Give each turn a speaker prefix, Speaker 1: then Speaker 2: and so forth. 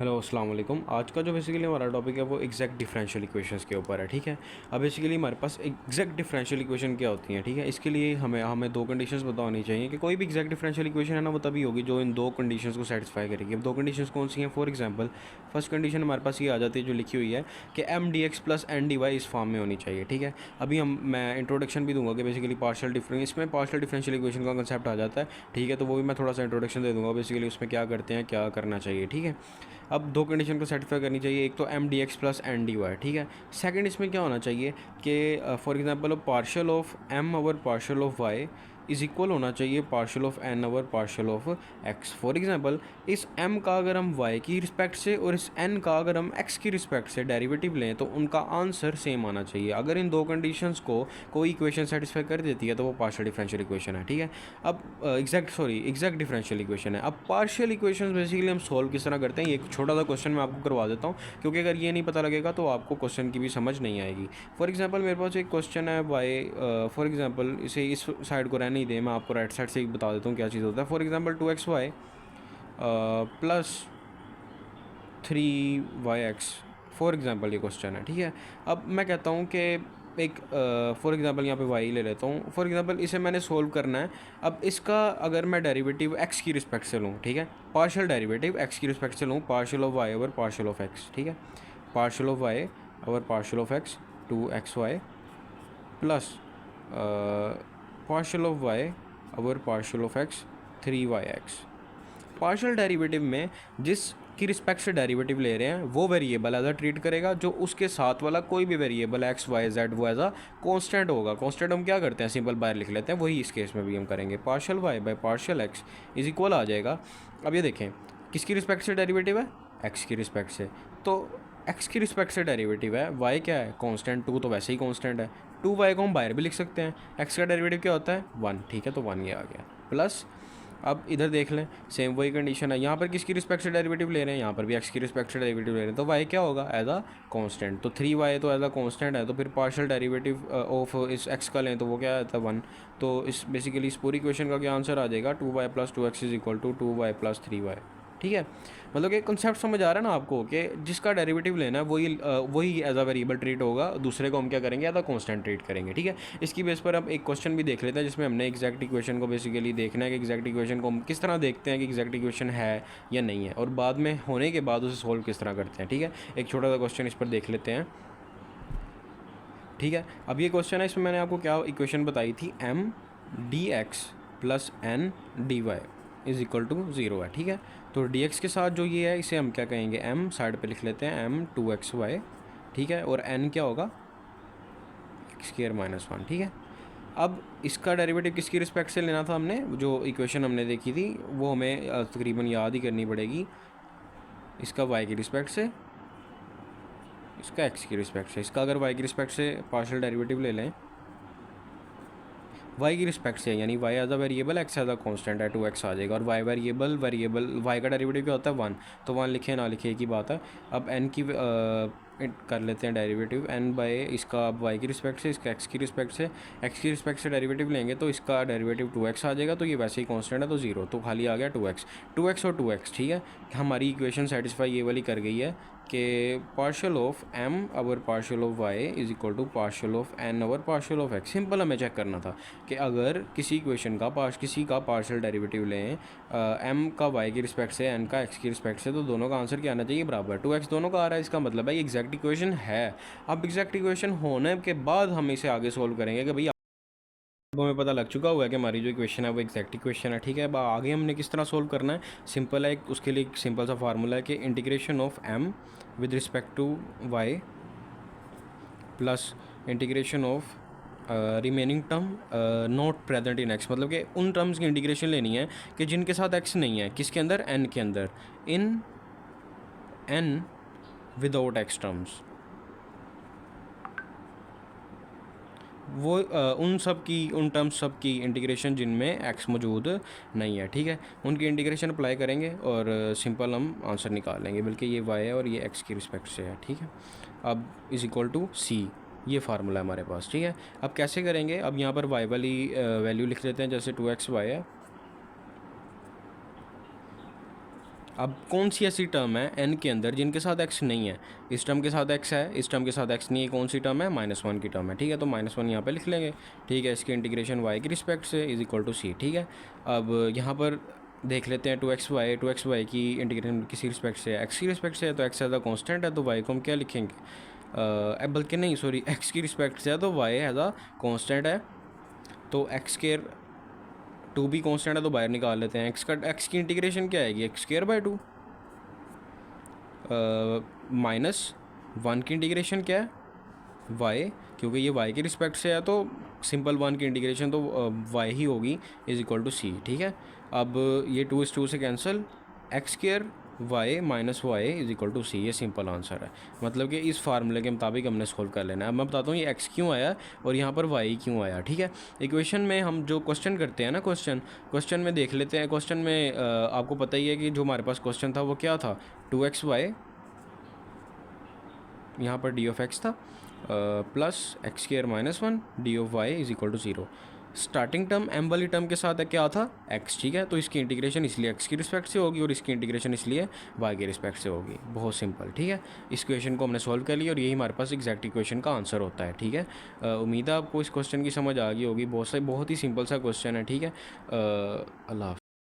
Speaker 1: Hello अस्सलाम वालेकुम। आज का जो बेसिकली हमारा टॉपिक है वो एग्जैक्ट डिफरेंशियल इक्वेशंस के ऊपर है। ठीक है। अब बेसिकली हमारे पास एग्जैक्ट डिफरेंशियल इक्वेशन क्या होती हैं। ठीक है। इसके लिए हमें हमें दो कंडीशंस पता होनी चाहिए कि कोई भी एग्जैक्ट डिफरेंशियल इक्वेशन है ना वो तभी होगी जो इन दो कंडीशंस को सेटिस्फाई करेगी। अब दो कंडीशंस कौन सी हैं? फॉर एग्जांपल फर्स्ट कंडीशन हमारे पास ये आ जाती है जो लिखी हुई है कि M D X plus N D Y इस फॉर्म में होनी चाहिए। ठीक है। अभी मैं इंट्रोडक्शन भी दूंगा कि बेसिकली पार्शियल डिफरेंस इसमें पार्शियल डिफरेंशियल इक्वेशन का कंसेप्ट आ जाता है। ठीक है। तो वो भी मैं थोड़ा सा इंट्रोडक्शन दे दूंगा बेसिकली उसमें क्या करते हैं, क्या करना चाहिए। ठीक है। अब दो कंडीशन को सेटिस्फाई करनी चाहिए, एक तो M D X plus N D Y. ठीक है। सेकंड इसमें क्या होना चाहिए कि for example partial of M over partial of Y is equal होना चाहिए partial of N over partial of X. For example इस एम का अगर हम वाई की रिस्पेक्ट से और इस एन का अगर हम एक्स की रिस्पेक्ट से डेरिवेटिव लें तो उनका आंसर सेम आना चाहिए। अगर इन दो कंडीशंस को कोई इक्वेशन सेटिस्फाई कर देती है तो वो पार्शियल डिफरेंशियल इक्वेशन है। ठीक है। अब एग्जैक्ट डिफरेंशियल इक्वेशन है। अब पार्शियल इक्वेशन बेसिकली हम सॉल्व किस तरह करते हैं, ये एक छोटा सा क्वेश्चन मैं आपको करवा देता हूँ, क्योंकि अगर ये नहीं पता लगेगा तो आपको क्वेश्चन की भी समझ नहीं आएगी। फॉर एग्जांपल मेरे पास एक क्वेश्चन है बाय फॉर एग्जांपल इसे इस साइड को रहने ही दे, मैं आपको राइट साइड से ही बता देता हूँ क्या चीज़ होता है। For example 2xy plus 3yx for example ये क्वेश्चन है। ठीक है। अब मैं कहता हूँ कि एक फॉर एग्जांपल यहाँ पे y ले लेता हूँ। फॉर एग्जांपल इसे मैंने सोल्व करना है। अब इसका अगर मैं डेरिवेटिव x की रिस्पेक्ट से लूँ, ठीक है, पार्शियल डेरिवेटिव x की रिस्पेक्ट से लूँ, partial of y over partial of x। ठीक है। Partial of y over partial of x 2xy plus partial of y over partial of x 3yx। Partial derivative में जिस की रिस्पेक्ट से derivative ले रहे हैं वो वेरिएबल एज अ ट्रीट करेगा, जो उसके साथ वाला कोई भी वेरिएबल एक्स वाई जेड वो एज अ कॉन्स्टेंट होगा। कॉन्स्टेंट हम क्या करते हैं, सिंपल बाहर लिख लेते हैं, वही इस केस में भी हम करेंगे। Partial y by partial x is equal आ जाएगा। अब ये देखें किसकी रिस्पेक्ट से डेरिवेटिव है, एक्स की रिस्पेक्ट से। तो एक्स की रिस्पेक्ट से डेरिवेटिव है, वाई क्या है कॉन्स्टेंट, टू तो वैसे ही कॉन्स्टेंट है, 2y को हम बाहर भी लिख सकते हैं। एक्स का डेरिवेटिव क्या होता है 1। ठीक है। तो 1 ये आ गया प्लस। अब इधर देख लें सेम वही कंडीशन है, यहाँ पर किसकी रिस्पेक्ट से डेरिवेटिव ले रहे हैं, यहाँ पर भी एक्स की रिस्पेक्ट से डेरिवेटिव ले रहे हैं, तो वाई क्या होगा एज अ कांस्टेंट। तो 3y तो एज अ कांस्टेंट है, तो फिर पार्शियल डेरिवेटिव ऑफ इस एक्स का लें तो वो क्या आता है 1। तो इस बेसिकली इस पूरी क्वेश्चन का क्या आंसर आ जाएगा 2y plus 2x is equal to 2y plus 3y। ठीक है। मतलब कि कॉन्सेप्ट समझ आ रहा है ना आपको कि जिसका डेरिवेटिव लेना है वही एज अ वेरिएबल ट्रीट होगा, दूसरे को हम क्या करेंगे एज अ कांस्टेंट ट्रीट करेंगे। ठीक है। इसकी बेस पर अब एक क्वेश्चन भी देख लेते हैं जिसमें हमने एग्जैक्ट इक्वेशन को बेसिकली देखना है कि एग्जैक्ट इक्वेशन को हम किस तरह देखते हैं कि एग्जैक्ट इक्वेशन है या नहीं है, और बाद में होने के बाद उसे सोल्व किस तरह करते हैं। ठीक है। एक छोटा सा क्वेश्चन इस पर देख लेते हैं। ठीक है। अब ये क्वेश्चन है, इसमें मैंने आपको क्या इक्वेशन बताई थी, M D X plus N D Y is equal to 0 है। ठीक है। तो डी एक्स के साथ जो ये है इसे हम क्या कहेंगे, एम साइड पे लिख लेते हैं, एम 2xy। ठीक है। और एन क्या होगा एक्स स्क्वायर माइनस 1। ठीक है। अब इसका डेरिवेटिव किसकी रिस्पेक्ट से लेना था हमने, जो इक्वेशन हमने देखी थी वो हमें तकरीबन याद ही करनी पड़ेगी। इसका y की रिस्पेक्ट से, इसका x की रिस्पेक्ट से। इसका अगर y की रिस्पेक्ट से पार्शियल डेरिवेटिव ले लें y की रिस्पेक्ट से, यानी y as a variable x as a constant है 2x आ जाएगा, और y वेरिएबल y का डेरिवेटिव क्या होता है 1, तो 1 लिखे ना लिखे एक ही बात है। अब n की कर लेते हैं डेरिवेटिव, n बाय इसका अब y की रिस्पेक्ट से, इसका x की रिस्पेक्ट से, x की रिस्पेक्ट से डेरिवेटिव लेंगे तो इसका डेरिवेटिव 2x आ जाएगा, तो ये वैसे ही कांस्टेंट है तो 0, तो खाली आ गया 2x और 2x। ठीक है। हमारी इक्वेशन सेटिस्फाई ये वाली कर गई है कि partial of m over partial of y is equal to partial of n over partial of x। Simple हमें चेक करना था कि अगर किसी इक्वेशन का किसी का पार्शियल डेरिवेटिव लें m का y की रिस्पेक्ट से, n का x की रिस्पेक्ट से, तो दोनों का आंसर क्या आना चाहिए बराबर, 2x दोनों का आ रहा है, इसका मतलब है ये एग्जैक्ट इक्वेशन है। अब एग्जैक्ट इक्वेशन होने के बाद हम इसे आगे सोल्व करेंगे कि भाई अब हमें पता लग चुका हुआ है कि हमारी जो इक्वेशन है वो एग्जैक्ट इक्वेशन है। ठीक है। अब आगे हमने किस तरह सोल्व करना है, सिंपल है, उसके लिए एक सिंपल सा फार्मूला है कि integration of m with respect to y plus integration of remaining term not present in x। मतलब कि उन टर्म्स की इंटीग्रेशन लेनी है कि जिनके साथ x नहीं है, किसके अंदर, n के अंदर, इन n विदाउट x टर्म्स। वो उन टर्म्स सब की इंटीग्रेशन जिनमें x मौजूद नहीं है। ठीक है। उनकी इंटीग्रेशन अप्लाई करेंगे और सिंपल हम आंसर निकाल लेंगे, बल्कि ये y है और ये x की रिस्पेक्ट से है। ठीक है। अब इज़ इक्वल टू c, ये फार्मूला है हमारे पास। ठीक है। अब कैसे करेंगे, अब यहाँ पर y वाली वैल्यू लिख लेते हैं, जैसे 2xy है। अब कौन सी ऐसी टर्म है n के अंदर जिनके साथ x नहीं है? इस टर्म के साथ x है, इस टर्म के साथ x नहीं है, कौन सी टर्म है? -1 की टर्म है, ठीक है। तो -1 यहाँ पे लिख लेंगे, ठीक है। इसकी इंटीग्रेशन y की रिस्पेक्ट से इज इक्वल टू सी, ठीक है। अब यहाँ पर देख लेते हैं 2xy की इंटीग्रेशन किसी रिस्पेक्ट से x की रिस्पेक्ट से है, तो x एज अ कॉन्स्टेंट है, तो y को हम क्या लिखेंगे? बल्कि नहीं, सॉरी, x की रिस्पेक्ट से है तो y एज अ कॉन्स्टेंट है, तो x स्क्वायर 2 भी कॉन्स्टेंट है तो बाहर निकाल लेते हैं। x की इंटीग्रेशन क्या आएगी? x²/2 -1 की इंटीग्रेशन क्या है? y, क्योंकि ये y की रिस्पेक्ट से है तो सिंपल 1 की इंटीग्रेशन तो y ही होगी, इज इक्वल टू सी, ठीक है। अब ये 2 से cancel, x² y minus y is equal to C, ये सिंपल आंसर है। मतलब कि इस फार्मूले के मुताबिक हमने सोल्व कर लेना है। अब मैं बताता हूँ ये x क्यों आया और यहाँ पर y क्यों आया, ठीक है। इक्वेशन में हम जो क्वेश्चन करते हैं ना, क्वेश्चन में देख लेते हैं। क्वेश्चन में आपको पता ही है कि जो हमारे पास क्वेश्चन था वो क्या था? 2xy, यहाँ पर डी ऑफ एक्स था, plus x² -1 D of Y is equal to 0। Starting term m वाली टर्म के साथ है क्या था? x, ठीक है। तो इसकी इंटीग्रेशन इसलिए x की रिस्पेक्ट से होगी और इसकी इंटीग्रेशन इसलिए y की रिस्पेक्ट से होगी। बहुत सिंपल, ठीक है। इस क्वेश्चन को हमने सॉल्व कर लिया और यही हमारे पास एग्जैक्ट इक्वेशन का आंसर होता है, ठीक है। उम्मीद है आपको इस क्वेश्चन की समझ आ गई होगी। बहुत ही सिंपल सा क्वेश्चन है, ठीक है। अल्लाह हाफ़िज़।